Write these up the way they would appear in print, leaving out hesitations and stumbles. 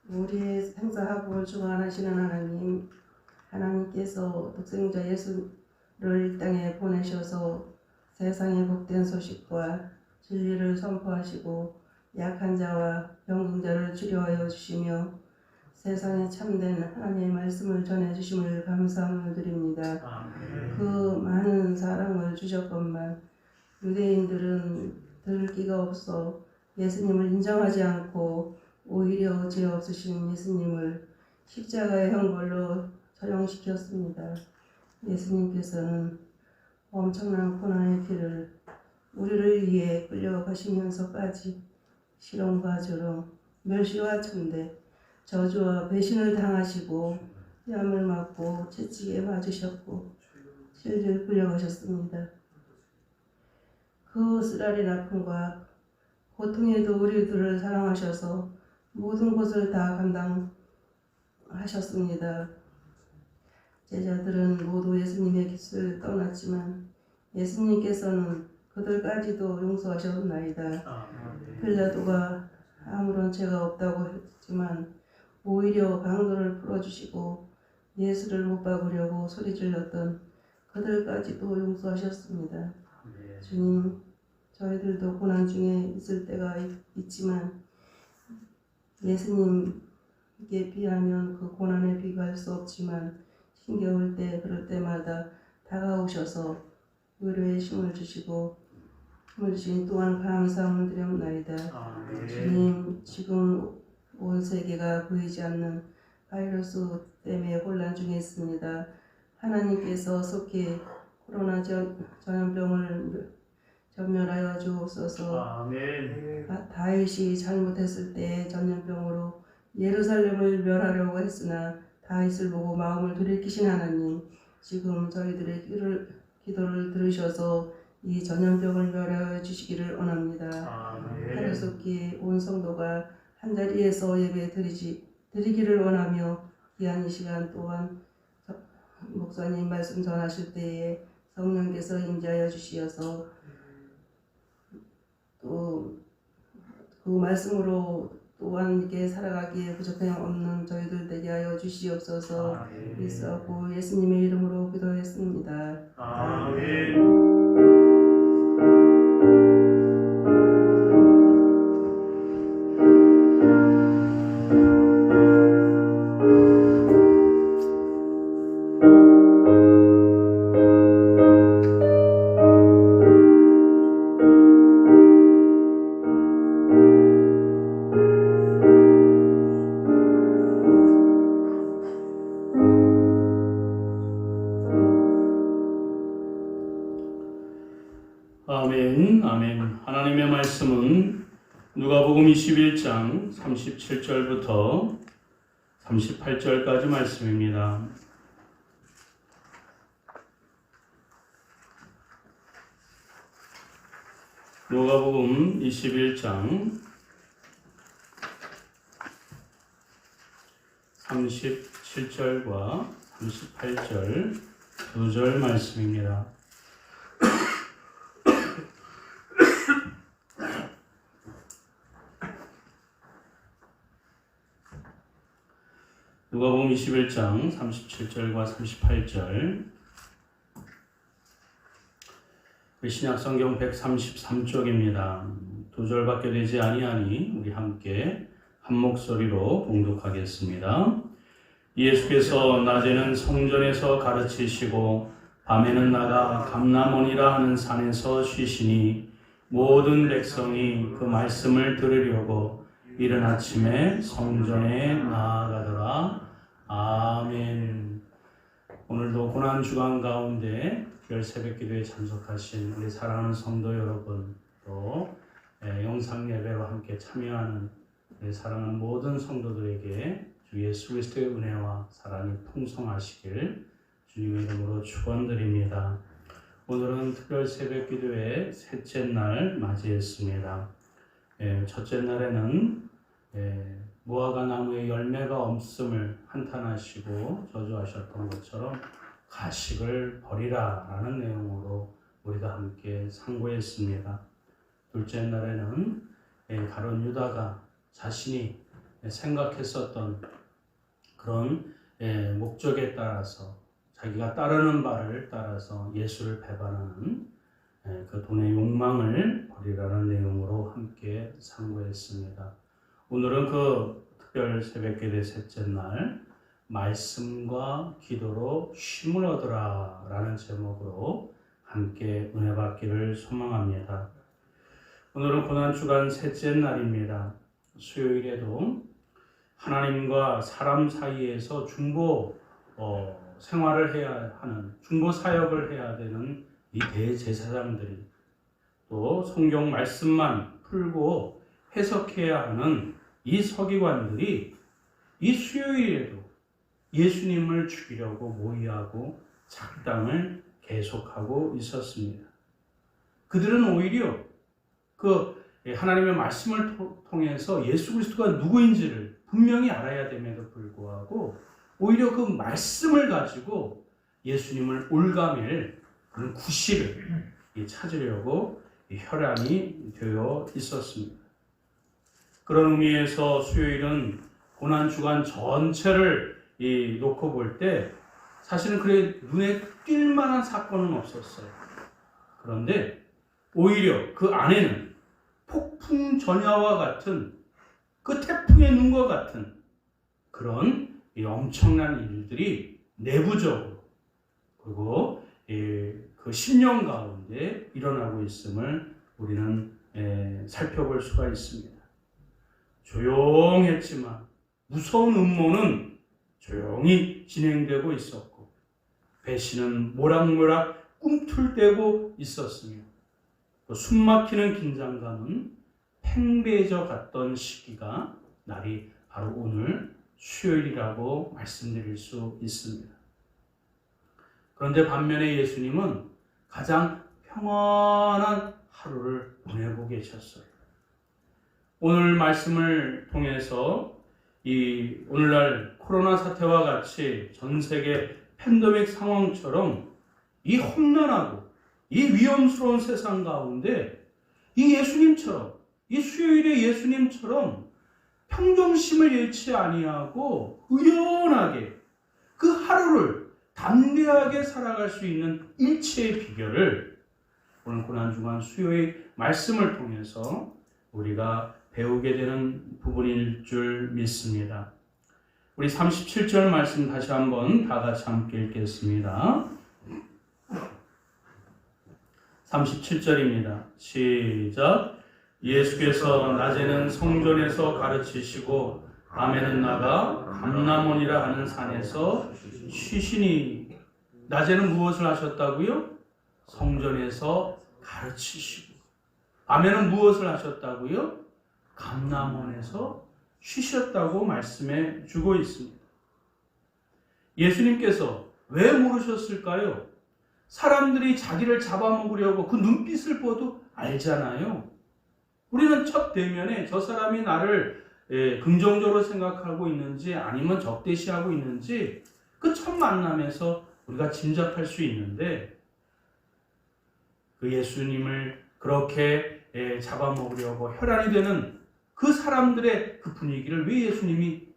우리의 생사하복을 주관하시는 하나님, 하나님께서 독생자 예수를 이 땅에 보내셔서 세상의 복된 소식과 진리를 선포하시고 약한 자와 병든 자를 치료하여 주시며 세상에 참된 하나님의 말씀을 전해주심을 감사함을 드립니다. 그 많은 사랑을 주셨건만 유대인들은 들을 기가 없어 예수님을 인정하지 않고 오히려 죄 없으신 예수님을 십자가의 형벌로 처형시켰습니다. 예수님께서는 엄청난 고난의 길을 우리를 위해 끌려가시면서까지 실험과 조롱, 멸시와 천대, 저주와 배신을 당하시고 뺨을 맞고 채찍에 맞으셨고 실질 끌려가셨습니다. 그 쓰라린 아픔과 고통에도 우리들을 사랑하셔서 모든 것을 다 감당하셨습니다. 제자들은 모두 예수님의 깃을 떠났지만 예수님께서는 그들까지도 용서하셨나이다. 빌라도가 아무런 죄가 없다고 했지만 오히려 강도를 풀어주시고 예수를 못 박으려고 소리질렀던 그들까지도 용서하셨습니다. 주님, 저희들도 고난 중에 있을 때가 있지만 예수님께 비하면 그 고난에 비교할 수 없지만 힘겨울 때 그럴 때마다 다가오셔서 위로의 힘을 주시고 힘을 주신 또한 감사함을 드렸나이다. 주님, 지금 온 세계가 보이지 않는 바이러스 때문에 혼란 중에 있습니다. 하나님께서 속히 코로나 전염병을 전멸하여 주옵소서. 아멘. 다윗이 잘못했을 때 전염병으로 예루살렘을 멸하려고 했으나 다윗을 보고 마음을 돌이키신 하나님, 지금 저희들의 기도를 들으셔서 이 전염병을 멸하여 주시기를 원합니다. 하루속히 온 성도가 한자리에서 예배 드리기를 원하며 귀한 이 시간 또한 목사님 말씀 전하실 때에 성령께서 임재하여 주시어서 또 그 말씀으로 또한 이렇게 살아가기에 부족함이 없는 저희들 되게 하여 주시옵소서. 그리스도 예수님의 이름으로 기도했습니다. 아멘. 아멘, 아멘. 하나님의 말씀은 누가복음 21장 37절부터 38절까지 말씀입니다. 누가복음 21장 37절과 38절 두 절 말씀입니다. 누가복음 21장 37절과 38절 신약성경 133쪽입니다. 두 절밖에 되지 아니하니 우리 함께 한 목소리로 봉독하겠습니다. 예수께서 낮에는 성전에서 가르치시고 밤에는 나가 감람원이라 하는 산에서 쉬시니 모든 백성이 그 말씀을 들으려고 이른 아침에 성전에 나아가더라. 아멘. 오늘도 고난 주간 가운데 특별 새벽 기도에 참석하신 우리 사랑하는 성도 여러분, 또 영상 예배로 함께 참여하는 우리 사랑하는 모든 성도들에게 주 예수 그리스도의 은혜와 사랑이 풍성하시길 주님의 이름으로 축원드립니다. 오늘은 특별 새벽 기도의 셋째 날 맞이했습니다. 첫째 날에는 무화과 나무에 열매가 없음을 한탄하시고 저주하셨던 것처럼 가식을 버리라 라는 내용으로 우리가 함께 상고했습니다. 둘째 날에는 가룟 유다가 자신이 생각했었던 그런 목적에 따라서 자기가 따르는 바를 따라서 예수를 배반하는 그 돈의 욕망을 버리라는 내용으로 함께 상고했습니다. 오늘은 그 특별 새벽기도의 셋째 날 말씀과 기도로 쉼을 얻으라 라는 제목으로 함께 은혜 받기를 소망합니다. 오늘은 고난주간 셋째 날입니다. 수요일에도 하나님과 사람 사이에서 중보 생활을 해야 하는, 중보 사역을 해야 되는 이 대제사장들이, 또 성경 말씀만 풀고 해석해야 하는 이 서기관들이 이 수요일에도 예수님을 죽이려고 모의하고 작당을 계속하고 있었습니다. 그들은 오히려 그 하나님의 말씀을 통해서 예수 그리스도가 누구인지를 분명히 알아야 됨에도 불구하고 오히려 그 말씀을 가지고 예수님을 올가맬 그런 구실을 찾으려고 혈안이 되어 있었습니다. 그런 의미에서 수요일은 고난주간 전체를 놓고 볼 때 사실은 그래 눈에 띌 만한 사건은 없었어요. 그런데 오히려 그 안에는 폭풍 전야와 같은, 그 태풍의 눈과 같은 그런 엄청난 일들이 내부적으로 그리고 그 심령 가운데 일어나고 있음을 우리는 살펴볼 수가 있습니다. 조용했지만 무서운 음모는 조용히 진행되고 있었고, 배신은 모락모락 꿈틀대고 있었으며, 또 숨막히는 긴장감은 팽배해져 갔던 시기가 날이 바로 오늘 수요일이라고 말씀드릴 수 있습니다. 그런데 반면에 예수님은 가장 평안한 하루를 보내고 계셨어요. 오늘 말씀을 통해서 이 오늘날 코로나 사태와 같이 전 세계 팬데믹 상황처럼 이 험난하고 이 위험스러운 세상 가운데 이 예수님처럼, 이 수요일의 예수님처럼 평정심을 잃지 아니하고 의연하게 그 하루를 담대하게 살아갈 수 있는 일체의 비결을 오늘 고난주간 수요일 말씀을 통해서 우리가 배우게 되는 부분일 줄 믿습니다. 우리 37절 말씀 다시 한번 다 같이 함께 읽겠습니다. 37절입니다. 시작. 예수께서 낮에는 성전에서 가르치시고 밤에는 나가 감람원이라 하는 산에서 쉬시니. 낮에는 무엇을 하셨다고요? 성전에서 가르치시고. 밤에는 무엇을 하셨다고요? 감람원에서 쉬셨다고 말씀해 주고 있습니다. 예수님께서 왜 모르셨을까요? 사람들이 자기를 잡아먹으려고 그 눈빛을 보도 알잖아요. 우리는 첫 대면에 저 사람이 나를 긍정적으로 생각하고 있는지 아니면 적대시하고 있는지 그 첫 만남에서 우리가 짐작할 수 있는데, 그 예수님을 그렇게 잡아먹으려고 혈안이 되는 그 사람들의 그 분위기를 왜 예수님이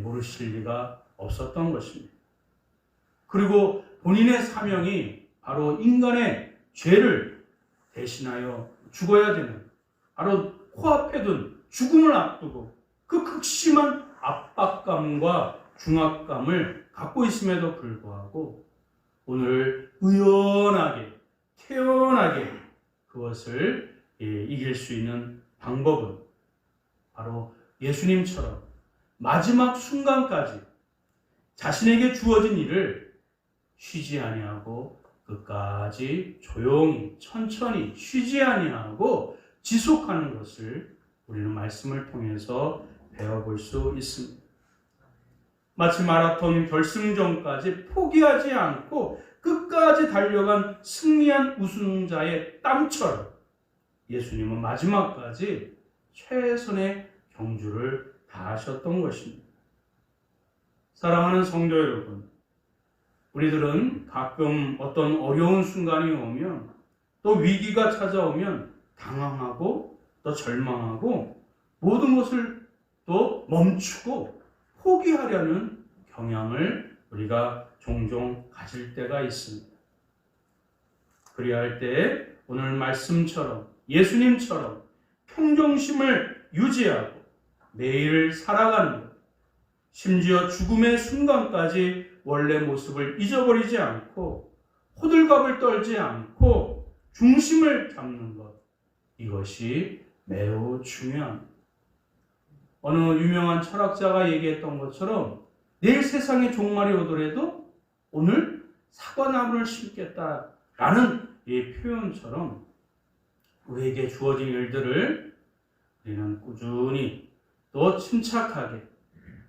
모르실 리가 없었던 것입니다. 그리고 본인의 사명이 바로 인간의 죄를 대신하여 죽어야 되는, 바로 코앞에 둔 죽음을 앞두고 그 극심한 압박감과 중압감을 갖고 있음에도 불구하고 오늘 의연하게, 태연하게 그것을 이길 수 있는 방법은 바로 예수님처럼 마지막 순간까지 자신에게 주어진 일을 쉬지 아니하고 끝까지 조용히 천천히 쉬지 아니하고 지속하는 것을 우리는 말씀을 통해서 배워볼 수 있습니다. 마치 마라톤 결승전까지 포기하지 않고 끝까지 달려간 승리한 우승자의 땀처럼 예수님은 마지막까지 최선의 경주를 다하셨던 것입니다. 사랑하는 성도 여러분, 우리들은 가끔 어떤 어려운 순간이 오면, 또 위기가 찾아오면 당황하고 또 절망하고 모든 것을 또 멈추고 포기하려는 경향을 우리가 종종 가질 때가 있습니다. 그리할 때 오늘 말씀처럼 예수님처럼 평정심을 유지하고 매일 살아가는 것, 심지어 죽음의 순간까지 원래 모습을 잊어버리지 않고 호들갑을 떨지 않고 중심을 잡는 것, 이것이 매우 중요합니다. 어느 유명한 철학자가 얘기했던 것처럼 내일 세상에 종말이 오더라도 오늘 사과나무를 심겠다라는 이 표현처럼 우리에게 주어진 일들을 우리는 꾸준히 또 침착하게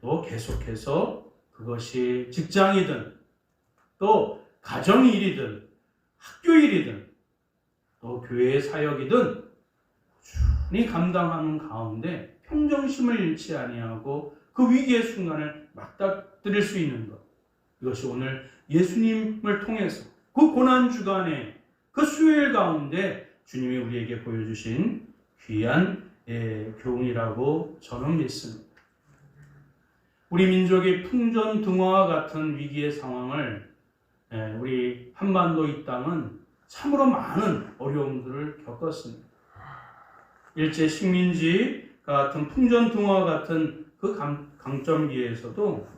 또 계속해서 그것이 직장이든 또 가정일이든 학교일이든 또 교회의 사역이든 꾸준히 감당하는 가운데 평정심을 잃지 아니하고 그 위기의 순간을 맞닥뜨릴 수 있는 것, 이것이 오늘 예수님을 통해서 그 고난주간에 그 수요일 가운데 주님이 우리에게 보여주신 귀한 교훈이라고 저는 믿습니다. 우리 민족이 풍전등화와 같은 위기의 상황을 우리 한반도 이 땅은 참으로 많은 어려움들을 겪었습니다. 일제 식민지 같은 풍전등화 같은 그 강점기에서도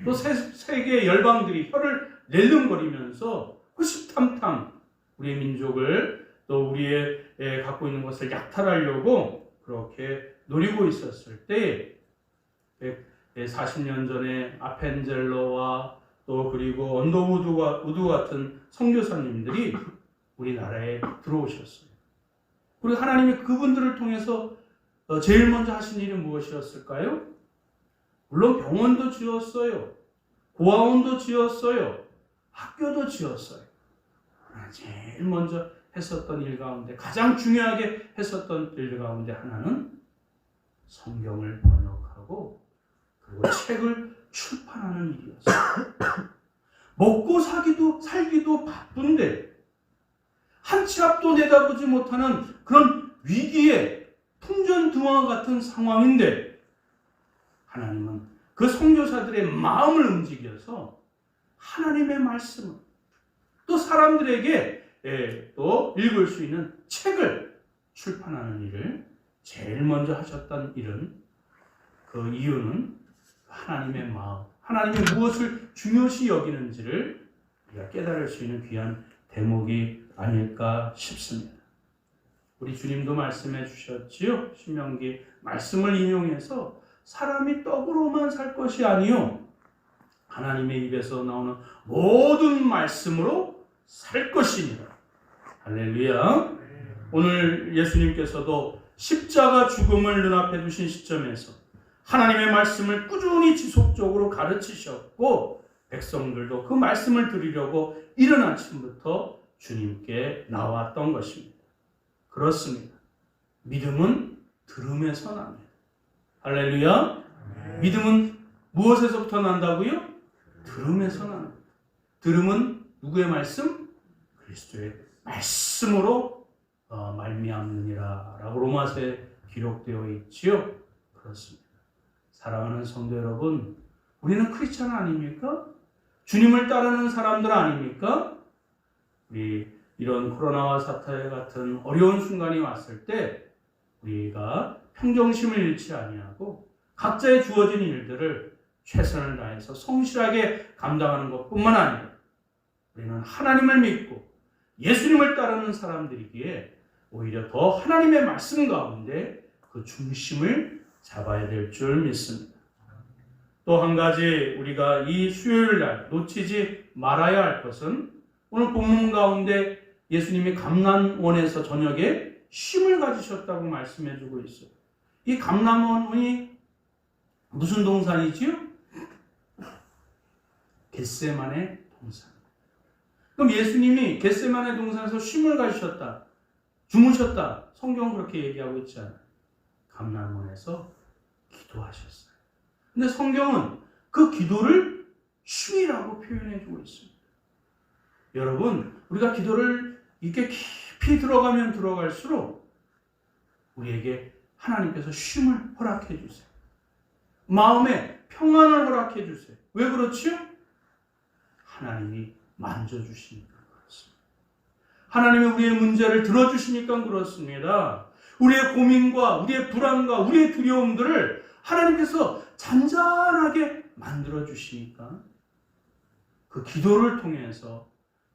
또 세계 열방들이 혀를 낼름거리면서 호시탐탐 우리의 민족을 또 우리의 갖고 있는 것을 약탈하려고 그렇게 노리고 있었을 때 40년 전에 아펜젤러와 또 그리고 언더우드 같은 선교사님들이 우리나라에 들어오셨어요. 그리고 하나님이 그분들을 통해서 제일 먼저 하신 일이 무엇이었을까요? 물론 병원도 지었어요. 고아원도 지었어요. 학교도 지었어요. 제일 먼저 했었던 일 가운데, 가장 중요하게 했었던 일 가운데 하나는 성경을 번역하고 그리고 책을 출판하는 일이었어요. 먹고 살기도 바쁜데 한 치 앞도 내다보지 못하는 그런 위기에 풍전등화 같은 상황인데 하나님은 그 선교사들의 마음을 움직여서 하나님의 말씀을 또 사람들에게 또 읽을 수 있는 책을 출판하는 일을 제일 먼저 하셨던 일은, 그 이유는 하나님의 마음, 하나님이 무엇을 중요시 여기는지를 우리가 깨달을 수 있는 귀한 대목이 아닐까 싶습니다. 우리 주님도 말씀해 주셨지요. 신명기 말씀을 인용해서 사람이 떡으로만 살 것이 아니요 하나님의 입에서 나오는 모든 말씀으로 살 것이니라. 할렐루야. 오늘 예수님께서도 십자가 죽음을 눈앞에 두신 시점에서 하나님의 말씀을 꾸준히 지속적으로 가르치셨고 백성들도 그 말씀을 들으려고 이른 아침부터 주님께 나왔던 것입니다. 그렇습니다. 믿음은 들음에서 납니다. 할렐루야. 믿음은 무엇에서부터 난다고요? 들음에서 납니다. 들음은 누구의 말씀? 그리스도의 말씀으로 말미암느니라 라고 로마서에 기록되어 있지요. 그렇습니다. 사랑하는 성도 여러분, 우리는 크리스찬 아닙니까? 주님을 따르는 사람들 아닙니까? 우리 이런 코로나와 사태 같은 어려운 순간이 왔을 때 우리가 평정심을 잃지 아니하고 각자의 주어진 일들을 최선을 다해서 성실하게 감당하는 것뿐만 아니라 우리는 하나님을 믿고 예수님을 따르는 사람들이기에 오히려 더 하나님의 말씀 가운데 그 중심을 잡아야 될 줄 믿습니다. 또 한 가지 우리가 이 수요일 날 놓치지 말아야 할 것은 오늘 본문 가운데 예수님이 감람원에서 저녁에 쉼을 가지셨다고 말씀해 주고 있어요. 이 감람원이 무슨 동산이지요? 겟세마네 동산. 그럼 예수님이 겟세마네 동산에서 쉼을 가지셨다, 주무셨다, 성경은 그렇게 얘기하고 있지 않아요. 감람원에서 기도하셨어요. 근데 성경은 그 기도를 쉼이라고 표현해 주고 있습니다. 여러분, 우리가 기도를 이렇게 깊이 들어가면 들어갈수록 우리에게 하나님께서 쉼을 허락해 주세요. 마음에 평안을 허락해 주세요. 왜 그렇지요? 하나님이 만져주시니까 그렇습니다. 하나님이 우리의 문제를 들어주시니까 그렇습니다. 우리의 고민과 우리의 불안과 우리의 두려움들을 하나님께서 잔잔하게 만들어주시니까 그 기도를 통해서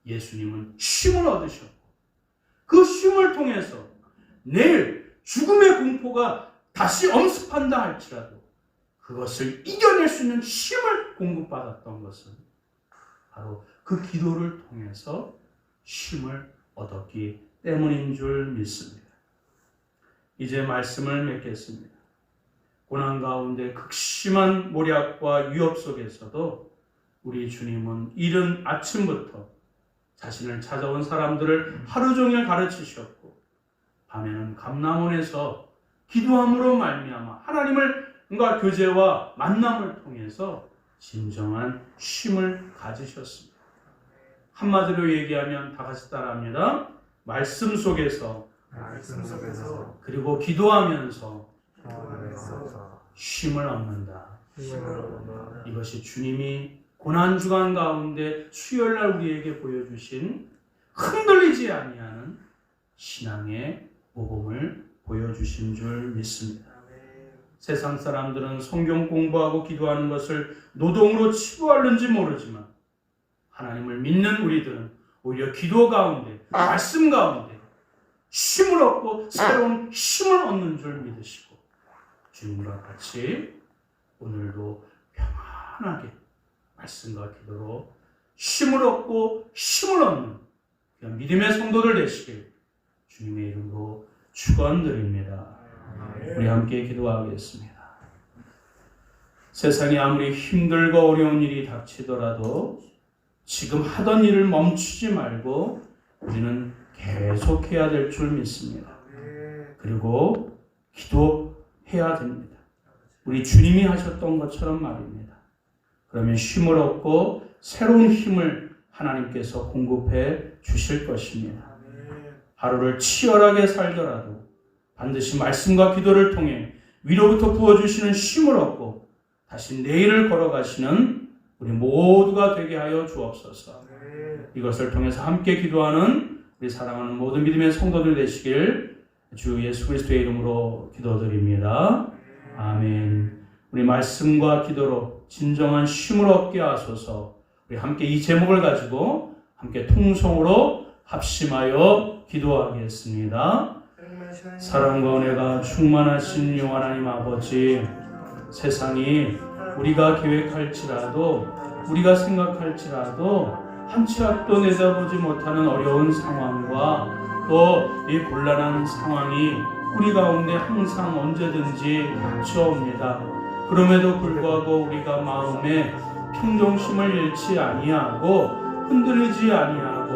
예수님은 쉼을 얻으셨고 그 쉼을 통해서 내일 죽음의 공포가 다시 엄습한다 할지라도 그것을 이겨낼 수 있는 쉼을 공급받았던 것은 바로 그 기도를 통해서 쉼을 얻었기 때문인 줄 믿습니다. 이제 말씀을 맺겠습니다. 고난 가운데 극심한 모략과 위협 속에서도 우리 주님은 이른 아침부터 자신을 찾아온 사람들을 하루 종일 가르치셨고 밤에는 감람원에서 기도함으로 말미암아 하나님과 교제와 만남을 통해서 진정한 쉼을 가지셨습니다. 한마디로 얘기하면 다 같이 따라합니다. 말씀 속에서 그리고 기도하면서 쉼을 얻는다. 이것이 주님이 고난주간 가운데 수요일날 우리에게 보여주신 흔들리지 아니하는 신앙의 모범을 보여주신 줄 믿습니다. 세상 사람들은 성경 공부하고 기도하는 것을 노동으로 치부하는지 모르지만 하나님을 믿는 우리들은 오히려 기도 가운데, 말씀 가운데 쉼을 얻고 새로운 힘을 얻는 줄 믿으시고 주님과 같이 오늘도 평안하게 말씀과 기도로 쉼을 얻고 힘을 얻는 그런 믿음의 성도들 되시길 주님의 이름으로 축원드립니다. 우리 함께 기도하겠습니다. 세상에 아무리 힘들고 어려운 일이 닥치더라도 지금 하던 일을 멈추지 말고 우리는 계속해야 될 줄 믿습니다. 그리고 기도해야 됩니다. 우리 주님이 하셨던 것처럼 말입니다. 그러면 쉼을 얻고 새로운 힘을 하나님께서 공급해 주실 것입니다. 하루를 치열하게 살더라도 반드시 말씀과 기도를 통해 위로부터 부어주시는 쉼을 얻고 다시 내일을 걸어가시는 우리 모두가 되게 하여 주옵소서. 이것을 통해서 함께 기도하는 우리 사랑하는 모든 믿음의 성도들 되시길 주 예수 그리스도의 이름으로 기도드립니다. 아멘. 우리 말씀과 기도로 진정한 쉼을 얻게 하소서. 우리 함께 이 제목을 가지고 함께 통성으로 합심하여 기도하겠습니다. 사랑과 은혜가 충만하신 영원 하나님 아버지, 세상이 우리가 계획할지라도 우리가 생각할지라도 한 치 앞도 내다보지 못하는 어려운 상황과 또 이 곤란한 상황이 우리 가운데 항상 언제든지 닥쳐옵니다. 그럼에도 불구하고 우리가 마음에 평정심을 잃지 아니하고 흔들리지 아니하고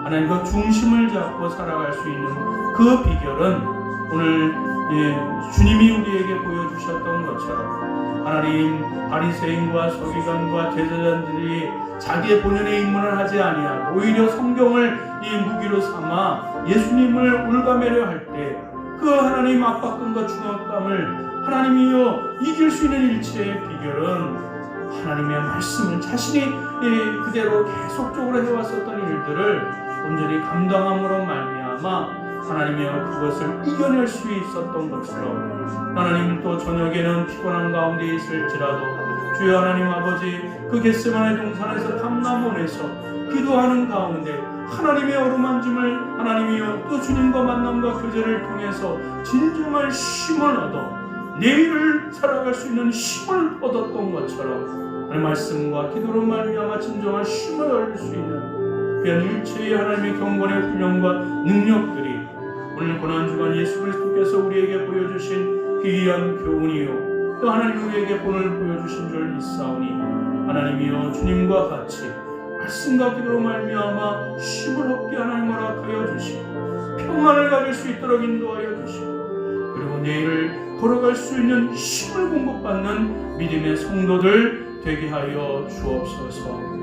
하나님과 중심을 잡고 살아갈 수 있는 그 비결은 오늘 주님이 우리에게 보여주셨던 것처럼 하나님 바리새인과 서기관과 제사장들이 자기의 본연의 임무를 하지 아니하고 오히려 성경을 이 무기로 삼아 예수님을 올가매려 할 때 그 하나님 압박감과 중압감을 하나님이여 이길 수 있는 일체의 비결은 하나님의 말씀을 자신이 그대로 계속적으로 해왔었던 일들을 온전히 감당함으로 말미암아 하나님이여 그것을 이겨낼 수 있었던 것처럼 하나님 또 저녁에는 피곤한 가운데 있을지라도 주여 하나님 아버지 그 겟세마네 동산에서 감람원에서 기도하는 가운데 하나님의 어루만짐을 하나님이여 또 주님과 만남과 교제를 통해서 진정한 쉼을 얻어 내일을 살아갈 수 있는 힘을 얻었던 것처럼 하나님의 말씀과 기도로 말미암아 진정한 쉼을 얻을 수 있는 그런 일체의 하나님의 경건의 훈련과 능력들이 오늘 고난주간 예수 그리스도께서 우리에게 보여주신 귀한 교훈이요 또 하나님 우리에게 본을 보여주신 줄 믿사오니 하나님이여 주님과 같이 말씀과 기도로 말미암아 쉼을 얻게 하나님 허락하여 주시고 평안을 가질 수 있도록 인도하여 주시고 그리고 내일을 걸어갈 수 있는 힘을 공급받는 믿음의 성도들 되게 하여 주옵소서.